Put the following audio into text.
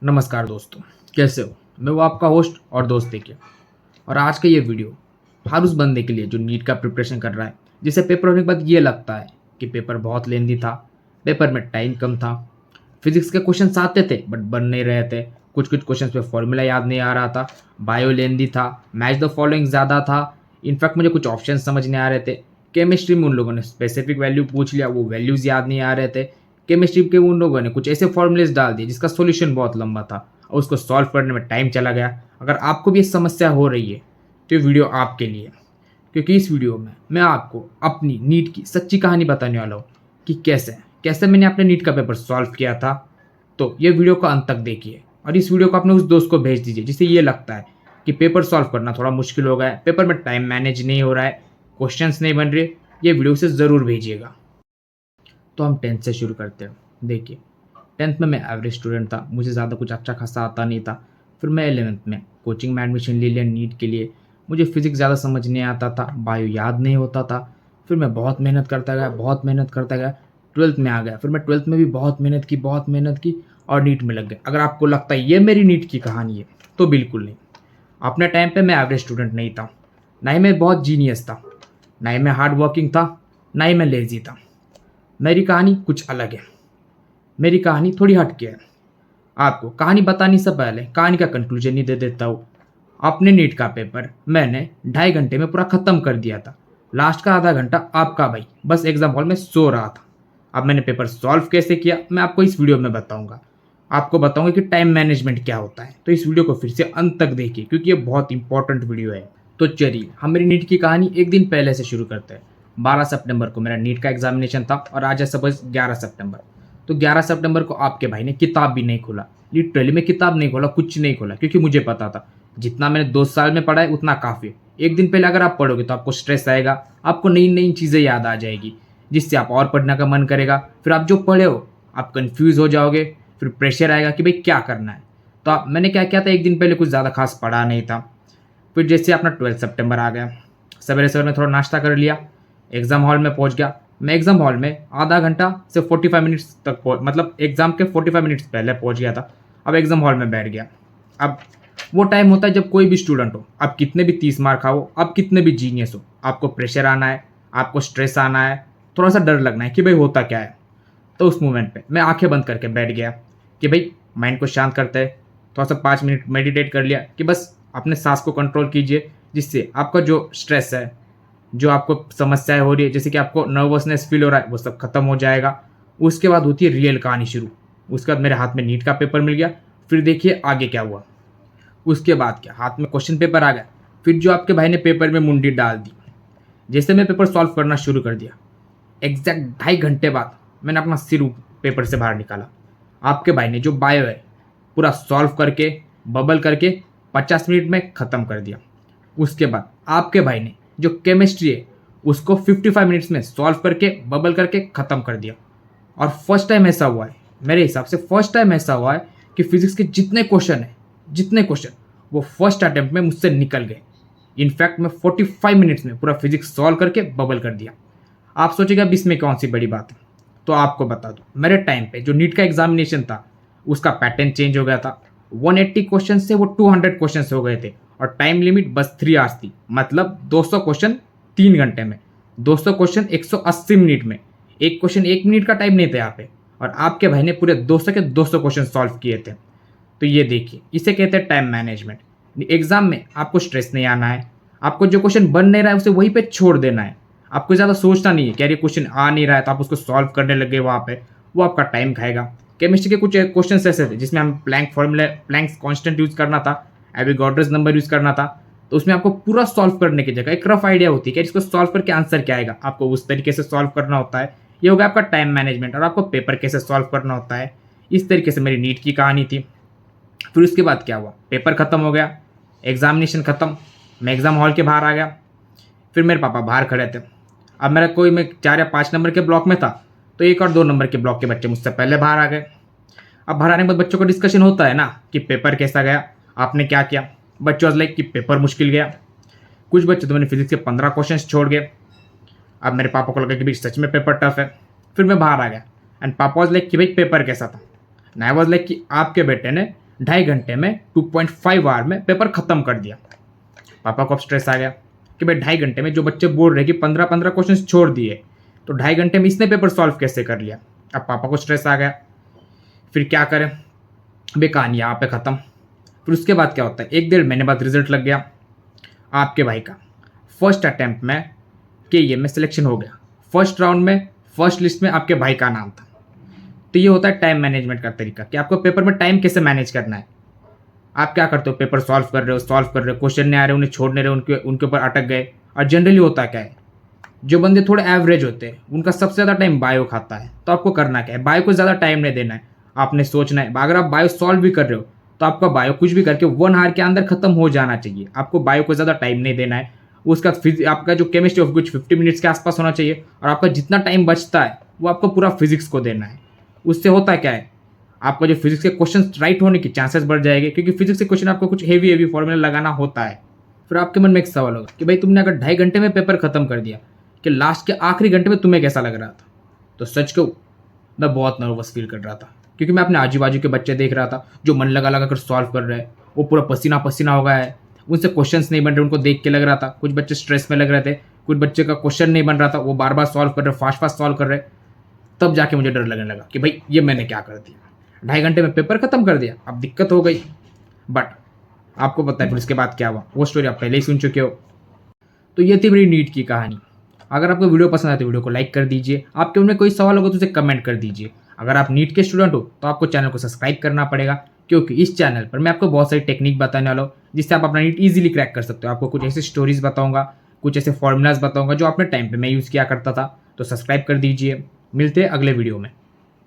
नमस्कार दोस्तों, कैसे हो? मैं वो आपका होस्ट और दोस्त देखिए। और आज का ये वीडियो हर उस बंदे के लिए जो नीट का प्रिपरेशन कर रहा है, जिसे पेपर होने के बाद ये लगता है कि पेपर बहुत लेंदी था, पेपर में टाइम कम था, फिजिक्स के क्वेश्चंस आते थे बट बन नहीं रहे थे, कुछ कुछ क्वेश्चंस पे फॉर्मूला याद नहीं आ रहा था, बायो लेंदी था, मैच द फॉलोइंग ज़्यादा था, इनफैक्ट मुझे कुछ ऑप्शन समझ नहीं आ रहे थे, केमिस्ट्री में उन लोगों ने स्पेसिफिक वैल्यू पूछ लिया, वो वैल्यूज़ याद नहीं आ रहे थे, केमिस्ट्री के उन लोगों ने कुछ ऐसे फॉर्मूलेस डाल दिए जिसका सॉल्यूशन बहुत लंबा था और उसको सॉल्व करने में टाइम चला गया। अगर आपको भी ये समस्या हो रही है तो ये वीडियो आपके लिए है, क्योंकि इस वीडियो में मैं आपको अपनी नीट की सच्ची कहानी बताने वाला हूँ कि कैसे कैसे मैंने अपने नीट का पेपर सॉल्व किया था। तो ये वीडियो को अंत तक देखिए और इस वीडियो को अपने उस दोस्त को भेज दीजिए जिसे ये लगता है कि पेपर सॉल्व करना थोड़ा मुश्किल हो गया है, पेपर में टाइम मैनेज नहीं हो रहा है, क्वेश्चंस नहीं बन रहे। ये वीडियो उसे ज़रूर भेजिएगा। तो हम 10th से शुरू करते हैं। देखिए, 10th में मैं एवरेज स्टूडेंट था, मुझे ज़्यादा कुछ अच्छा खासा आता नहीं था। फिर मैं 11th में कोचिंग में एडमिशन ले लिया नीट के लिए। मुझे फिज़िक्स ज़्यादा समझ नहीं आता था, बायो याद नहीं होता था। फिर मैं बहुत मेहनत करता गया, बहुत मेहनत करता गया, 12th में आ गया। फिर मैं 12th में भी बहुत मेहनत की और नीट में लग गया। अगर आपको लगता है ये मेरी नीट की कहानी है, तो बिल्कुल नहीं। अपने टाइम पे मैं एवरेज स्टूडेंट नहीं था, ना ही मैं बहुत जीनियस था, ना ही मैं हार्ड वर्किंग था, ना ही मैं लेज़ी था। मेरी कहानी कुछ अलग है। मेरी कहानी थोड़ी हटके है। आपको कहानी बताने से पहले कहानी का कंक्लूजन ही दे देता हूँ। अपने नीट का पेपर मैंने 2.5 घंटे में पूरा ख़त्म कर दिया था। लास्ट का आधा घंटा आपका भाई बस एग्ज़ाम हॉल में सो रहा था। अब मैंने पेपर सॉल्व कैसे किया मैं आपको इस वीडियो में बताऊंगा। आपको बताऊंगा कि टाइम मैनेजमेंट क्या होता है। तो इस वीडियो को फिर से अंत तक देखिए क्योंकि ये बहुत इंपॉर्टेंट वीडियो है। तो चलिए हम मेरी नीट की कहानी एक दिन पहले से शुरू करते हैं। 12 सितंबर को मेरा नीट का एग्जामिनेशन था और आज है सपोज 11 सितंबर। तो 11 सितंबर को आपके भाई ने किताब भी नहीं खोला, लिटरली में किताब नहीं खोला, कुछ नहीं खोला, क्योंकि मुझे पता था जितना मैंने 2 साल में पढ़ा है उतना काफ़ी है। एक दिन पहले अगर आप पढ़ोगे तो आपको स्ट्रेस आएगा, आपको नई नई चीज़ें याद आ जाएगी जिससे आप और पढ़ने का मन करेगा। फिर आप जो पढ़े हो आप कंफ्यूज हो जाओगे, फिर प्रेशर आएगा कि भाई क्या करना है। तो मैंने क्या किया था, एक दिन पहले कुछ ज़्यादा खास पढ़ा नहीं था। फिर जैसे अपना 12 सितंबर आ गया, सवेरे सवेरे में थोड़ा नाश्ता कर लिया, एग्ज़ाम हॉल में पहुंच गया। मैं एग्ज़ाम हॉल में आधा घंटा से 45 मिनट्स तक मतलब एग्ज़ाम के 45 मिनट्स पहले पहुंच गया था। अब एग्ज़ाम हॉल में बैठ गया। अब वो टाइम होता है जब कोई भी स्टूडेंट हो, आप कितने भी 30 मार्क आओ, आप कितने भी जीनियस हो, आपको प्रेशर आना है, आपको स्ट्रेस आना है, थोड़ा सा डर लगना है कि भाई होता क्या है। तो उस मोमेंट पे मैं आंखें बंद करके बैठ गया कि भाई माइंड को शांत करते हैं, थोड़ा सा 5 मिनट मेडिटेट कर लिया कि बस अपने सांस को कंट्रोल कीजिए, जिससे आपका जो स्ट्रेस है, जो आपको समस्याएं हो रही है, जैसे कि आपको नर्वसनेस फील हो रहा है, वो सब खत्म हो जाएगा। उसके बाद होती है रियल कहानी शुरू। उसके बाद मेरे हाथ में नीट का पेपर मिल गया। फिर देखिए आगे क्या हुआ। उसके बाद क्या, हाथ में क्वेश्चन पेपर आ गया। फिर जो आपके भाई ने पेपर में मुंडी डाल दी, जैसे मैं पेपर सॉल्व करना शुरू कर दिया, एग्जैक्ट 2.5 घंटे बाद मैंने अपना सिर पेपर से बाहर निकाला। आपके भाई ने जो बायो है पूरा सॉल्व करके, बबल करके 50 मिनट में ख़त्म कर दिया। उसके बाद आपके भाई ने जो केमिस्ट्री है उसको 55 मिनट्स में सॉल्व करके, बबल करके ख़त्म कर दिया। और फर्स्ट टाइम ऐसा हुआ है, मेरे हिसाब से फर्स्ट टाइम ऐसा हुआ है कि फिजिक्स के जितने क्वेश्चन वो फर्स्ट अटेम्प्ट में मुझसे निकल गए। इनफैक्ट मैं 45 मिनट्स में पूरा फिजिक्स सॉल्व करके बबल कर दिया। आप सोचेगा अब इसमें कौन सी बड़ी बात है, तो आपको बता दूं, मेरे टाइम पे जो नीट का एग्जामिनेशन था उसका पैटर्न चेंज हो गया था। 180 क्वेश्चन से वो 200 क्वेश्चन हो गए थे और टाइम लिमिट बस 3 आवर्स थी। मतलब 200 क्वेश्चन 3 घंटे में, 200 क्वेश्चन 180 मिनट में। एक क्वेश्चन 1 मिनट का टाइम नहीं था यहाँ पे, और आपके भाई ने पूरे 200 के 200 क्वेश्चन सॉल्व किए थे। तो ये देखिए, इसे कहते हैं टाइम मैनेजमेंट। एग्जाम में आपको स्ट्रेस नहीं आना है, आपको जो क्वेश्चन बन नहीं रहा है उसे वहीं पे छोड़ देना है। आपको ज़्यादा सोचना नहीं है कि यार ये क्वेश्चन आ नहीं रहा है तो आप उसको सॉल्व करने लगे वहाँ पे, वो आपका टाइम खाएगा। केमिस्ट्री के कुछ क्वेश्चन ऐसे थे जिसमें हम प्लैंक्स कांस्टेंट यूज़ करना था, एवोगाड्रोस नंबर यूज़ करना था। तो उसमें आपको पूरा सॉल्व करने की जगह एक रफ आइडिया होती है कि इसको सॉल्व करके आंसर क्या आएगा, आपको उस तरीके से सॉल्व करना होता है। ये होगा आपका टाइम मैनेजमेंट। और आपको पेपर कैसे सॉल्व करना होता है। इस तरीके से मेरी नीट की कहानी थी। फिर उसके बाद क्या हुआ, पेपर ख़त्म हो गया, एग्जामिनेशन ख़त्म, मैं एग्ज़ाम हॉल के बाहर आ गया। फिर मेरे पापा बाहर खड़े थे। अब मेरा कोई, मैं 4 या 5 नंबर के ब्लॉक में था, तो 1 और 2 नंबर के ब्लॉक के बच्चे मुझसे पहले बाहर आ गए। अब बाहर आने के बाद बच्चों को डिस्कशन होता है ना कि पेपर कैसा गया, आपने क्या किया। बच्चों वाज लाइक कि पेपर मुश्किल गया। कुछ बच्चे तो मैंने फिजिक्स के 15 क्वेश्चन छोड़ गए। अब मेरे पापा को लगा कि भाई सच में पेपर टफ है। फिर मैं बाहर आ गया एंड पापा वाज लाइक कि भाई पेपर कैसा था। एंड आई वाज लाइक कि आपके बेटे ने 2.5 घंटे में 2.5 आवर में पेपर ख़त्म कर दिया। पापा को अब स्ट्रेस आ गया कि भाई 2.5 घंटे में जो बच्चे बोल रहे कि 15 क्वेश्चन छोड़ दिए, तो 2.5 घंटे में इसने पेपर सॉल्व कैसे कर लिया। अब पापा को स्ट्रेस आ गया, फिर क्या करें, कहानी यहाँ पे ख़त्म। फिर उसके बाद क्या होता है, 1-1.5 महीने बाद रिजल्ट लग गया। आपके भाई का फर्स्ट अटैम्प्ट में KEM में सिलेक्शन हो गया। फर्स्ट राउंड में फर्स्ट लिस्ट में आपके भाई का नाम था। तो ये होता है टाइम मैनेजमेंट का तरीका कि आपको पेपर में टाइम कैसे मैनेज करना है। आप क्या करते हो, पेपर सॉल्व कर रहे हो, क्वेश्चन नहीं आ रहे, उन्हें छोड़ नहीं रहे, उनके ऊपर अटक गए। और जनरली होता क्या है, जो बंदे थोड़े एवरेज होते हैं उनका सबसे ज़्यादा टाइम बायो खाता है। तो आपको करना क्या है, बायो को ज़्यादा टाइम नहीं देना है, आपने सोचना है। अगर आप बायो सॉल्व भी कर रहे हो तो आपका बायो कुछ भी करके 1 आवर के अंदर खत्म हो जाना चाहिए। आपको बायो को ज़्यादा टाइम नहीं देना है। उसका आपका जो केमिस्ट्री ऑफ कुछ 50 मिनट्स के आसपास होना चाहिए, और आपका जितना टाइम बचता है वो आपको पूरा फिजिक्स को देना है। उससे होता क्या है, आपका जो फिजिक्स के क्वेश्चन राइट होने की चांसेस बढ़ जाएंगे, क्योंकि फिजिक्स के क्वेश्चन आपको कुछ हेवी फॉर्मूला लगाना होता है। फिर आपके मन में एक सवाल होगा कि भाई तुमने अगर 2.5 घंटे में पेपर खत्म कर दिया, कि लास्ट के आखिरी घंटे में तुम्हें कैसा लग रहा था। तो सच कहूँ, मैं बहुत नर्वस फील कर रहा था, क्योंकि मैं अपने आजू बाजू के बच्चे देख रहा था जो मन लगा कर सॉल्व कर रहे हैं। वो पूरा पसीना पसीना हो गया है, उनसे क्वेश्चंस नहीं बन रहे, उनको देख के लग रहा था। कुछ बच्चे स्ट्रेस में लग रहे थे, कुछ बच्चे का क्वेश्चन नहीं बन रहा था, वो बार बार सॉल्व कर रहे, फास्ट सॉल्व कर रहे। तब जाके मुझे डर लगने लगा कि भाई ये मैंने क्या कर दिया, 2.5 घंटे में पेपर खत्म कर दिया, अब दिक्कत हो गई। बट आपको पता है फिर उसके बाद क्या हुआ, वो स्टोरी आप पहले ही सुन चुके हो। तो ये थी मेरी नीट की कहानी। अगर आपको वीडियो पसंद आए तो वीडियो को लाइक कर दीजिए। आपके उनमें कोई सवाल होगा तो उसे कमेंट कर दीजिए। अगर आप नीट के स्टूडेंट हो तो आपको चैनल को सब्सक्राइब करना पड़ेगा, क्योंकि इस चैनल पर मैं आपको बहुत सारी टेक्निक बताने वाला हूँ जिससे आप अपना नीट ईजिली क्रैक कर सकते हो। आपको कुछ ऐसे स्टोरीज बताऊंगा, कुछ ऐसे फॉर्मूलाज बताऊंगा जो अपने टाइम पे मैं यूज़ किया करता था। तो सब्सक्राइब कर दीजिए। मिलते हैं अगले वीडियो में।